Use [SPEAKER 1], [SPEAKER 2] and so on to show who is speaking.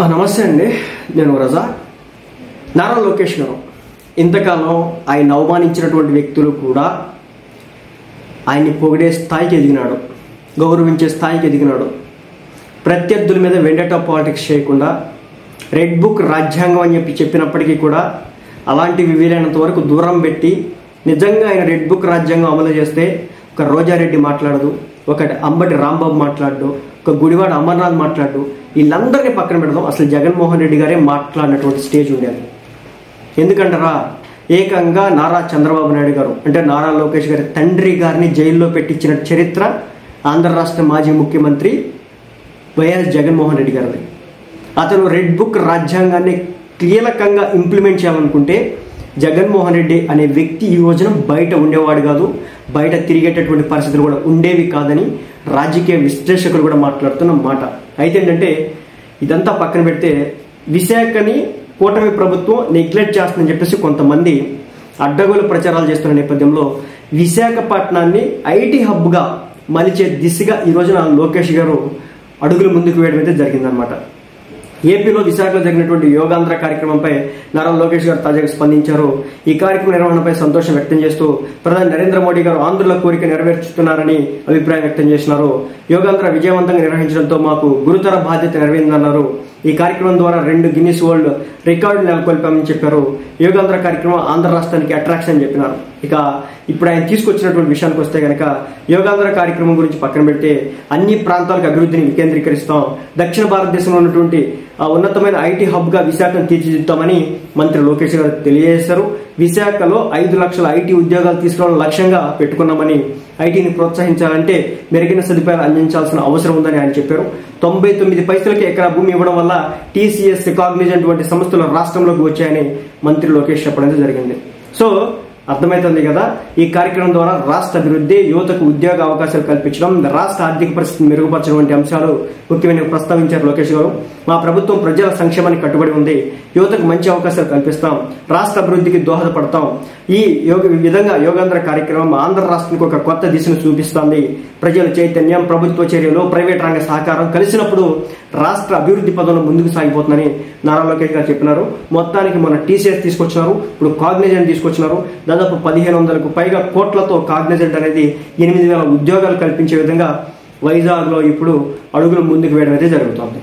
[SPEAKER 1] నమస్తే అండి, నేను రజా. నారా లోకేష్ గారు ఇంతకాలం ఆయన అవమానించినటువంటి వ్యక్తులు కూడా ఆయన్ని పొగిడే స్థాయికి ఎదిగినాడు, గౌరవించే స్థాయికి ఎదిగినాడు. ప్రత్యర్థుల మీద వెండటా పాలిటిక్స్ చేయకుండా రెడ్ బుక్ రాజ్యాంగం అని చెప్పినప్పటికీ కూడా అలాంటివి వీలైనంత వరకు దూరం పెట్టి నిజంగా ఆయన రెడ్ బుక్ రాజ్యాంగం అమలు చేస్తే ఒక రోజారెడ్డి మాట్లాడదు, ఒక అంబటి రాంబాబు మాట్లాడు, ఒక గుడివాడ అమర్నాథ్ మాట్లాడు, వీళ్ళందరినీ పక్కన పెడదాం. అసలు జగన్మోహన్ రెడ్డి గారే మాట్లాడినటువంటి స్టేజ్ ఉండేది. ఎందుకంటారా, ఏకంగా నారా చంద్రబాబు నాయుడు గారు అంటే నారా లోకేష్ గారి తండ్రి గారిని జైల్లో పెట్టించిన చరిత్ర ఆంధ్ర రాష్ట్ర మాజీ ముఖ్యమంత్రి వైఎస్ జగన్మోహన్ రెడ్డి గారిది. అతను రెడ్ బుక్ రాజ్యాంగాన్ని కీలకంగా ఇంప్లిమెంట్ చేయాలనుకుంటే జగన్మోహన్ రెడ్డి అనే వ్యక్తి ఈ రోజున బయట ఉండేవాడు కాదు, బయట తిరిగేటటువంటి పరిస్థితులు కూడా ఉండేవి కాదని రాజకీయ విశ్లేషకులు కూడా మాట్లాడుతున్న మాట. అయితే ఏంటంటే ఇదంతా పక్కన పెడితే విశాఖని కూటమి ప్రభుత్వం నెగ్లెక్ట్ చేస్తుందని చెప్పేసి కొంతమంది అడ్డగోలు ప్రచారాలు చేస్తున్న నేపథ్యంలో విశాఖపట్నాన్ని ఐటీ హబ్గా మలిచే దిశగా ఈ రోజున లోకేష్ గారు అడుగులు ముందుకు వేయడం అయితే జరిగిందనమాట. ఏపీలో విశాఖలో జరిగినటువంటి యోగాంధ్ర కార్యక్రమంపై నారా లోకేష్ గారు తాజాగా స్పందించారు. ఈ కార్యక్రమ నిర్వహణపై సంతోషం వ్యక్తం చేస్తూ ప్రధాని నరేంద్ర మోడీ గారు ఆంధ్రుల కోరిక నెరవేర్చుతున్నారని అభిప్రాయం వ్యక్తం చేసినారు. యోగాంధ్ర విజయవంతంగా నిర్వహించడంతో మాకు గురుతర బాధ్యత నెరవేరిందన్నారు. ఈ కార్యక్రమం ద్వారా 2 గిన్నిస్ వరల్డ్ రికార్డు నెలకొల్పామని చెప్పారు. యోగాంధ్ర కార్యక్రమం ఆంధ్ర రాష్ట్రానికి అట్రాక్షన్ అని చెప్పినారు. ఇక ఇప్పుడు ఆయన తీసుకొచ్చినటువంటి విషయానికి వస్తే కనుక యోగాంధ్ర కార్యక్రమం గురించి పక్కన పెడితే అన్ని ప్రాంతాలకు అభివృద్ధిని వికేంద్రీకరిస్తాం, దక్షిణ భారతదేశంలో ఉన్నటువంటి ఉన్నతమైన ఐటీ హబ్గా విశాఖను తీర్చిదిద్దామని మంత్రి లోకేష్ గారు తెలియజేశారు. విశాఖలో 5 లక్షల ఐటీ ఉద్యోగాలు తీసుకురావడం లక్ష్యంగా పెట్టుకున్నామని, ఐటీని ప్రోత్సహించాలంటే మెరుగైన సదుపాయాలు అందించాల్సిన అవసరం ఉందని ఆయన చెప్పారు. 99 పైసలకి ఎకరా భూమి ఇవ్వడం వల్ల టీసీఎస్, కాగ్నిజెంట్ వంటి సంస్థలు రాష్ట్రంలోకి వచ్చాయని మంత్రి లోకేష్ చెప్పడం జరిగింది. సో అర్థమవుతుంది కదా, ఈ కార్యక్రమం ద్వారా రాష్ట్ర అభివృద్ధి, యువతకు ఉద్యోగ అవకాశాలు కల్పించడం, రాష్ట్ర ఆర్థిక పరిస్థితిని మెరుగుపరచడం వంటి అంశాలు ముఖ్యమైన ప్రస్తావించారు లోకేష్ గారు. మా ప్రభుత్వం ప్రజల సంక్షేమానికి కట్టుబడి ఉంది, యువతకు మంచి అవకాశాలు కల్పిస్తాం, రాష్ట్ర అభివృద్ధికి దోహదపడతాం. ఈ విధంగా యోగాంధ్ర కార్యక్రమం ఆంధ్ర రాష్ట్రానికి ఒక కొత్త దిశను చూపిస్తోంది. ప్రజల చైతన్యం, ప్రభుత్వ చర్యలు, ప్రైవేట్ రంగ సహకారం కలిసినప్పుడు రాష్ట్ర అభివృద్ధి పదంలో ముందుకు సాగిపోతుందని నారా లోకేష్ గారు చెప్పినారు. మొత్తానికి మన టీసీఎస్ తీసుకొచ్చినారు, ఇప్పుడు కాగ్నిజెంట్ తీసుకొచ్చినారు. దాదాపు 1500కు పైగా కోట్లతో కాగ్నిజెంట్ అనేది 8000 ఉద్యోగాలు కల్పించే విధంగా వైజాగ్లో ఇప్పుడు అడుగులు ముందుకు వేయడం అయితే జరుగుతోంది.